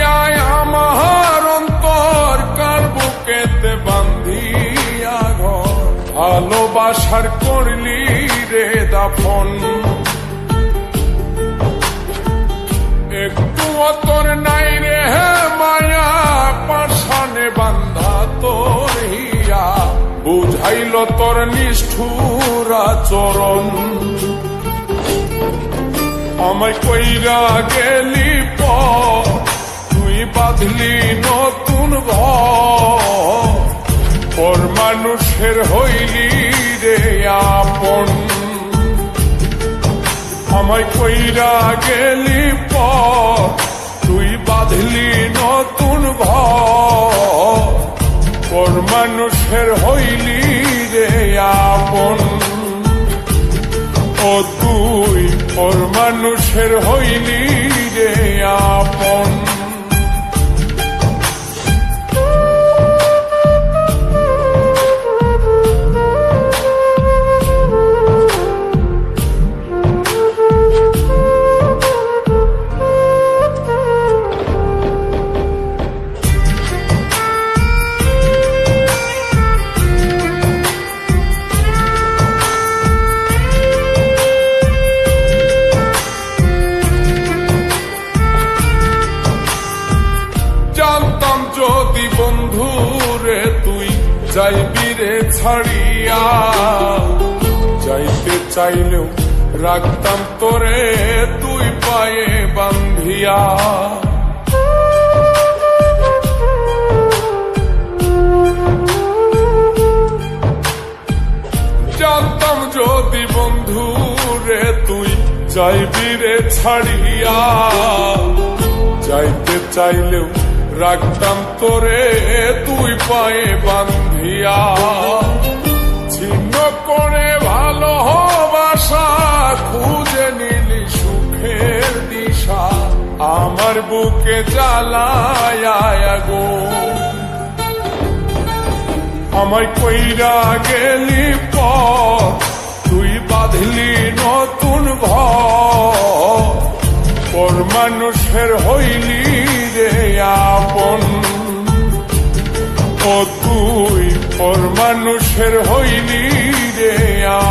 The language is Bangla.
লইয়াই আমার অন্তর কার বুকেতে বান্ধিয়া ঘর, ভালোবাসার করলি রে দাফন। একটু তোর নাই রে মায়া, পাশানে বান্ধা তোর হিয়া, বুঝাইল তোর নিষ্ঠুর আচরণ। আমায় কইরা গেলি পর, তুই বাঁধলি নতুন ঘর, পর মানুষের হইলি রে আপন। আমায় কইরা গেলি পর, তুই বাঁধলি নতুন ঘর, পর মানুষের হইলি রে আপন। ও তুই পর মানুষের হইলি রে আপন। জানতাম যদি বন্ধু রে তুই যাইবি রে ছাড়িয়া, যাইতে চাইলেও রাখতাম তোরে তুই পায়ে বান্ধিয়া। জানতাম যদি বন্ধু রে তুই যাইবি রে ছাড়িয়া, যাইতে চাইলেও রাখতাম তোরে তুই পায়ে বান্ধিয়া। ছিন্ন করে ভালোবাসা খুঁজে নিলি সুখের দিশা, আমার বুকে জ্বালায় গো। আমায় কইরা গেলি পর, তুই বাঁধলি নতুন ঘর, পর মানুষের হইলি রে আপন। ও তুই পর মানুষের হইলি রে আপন।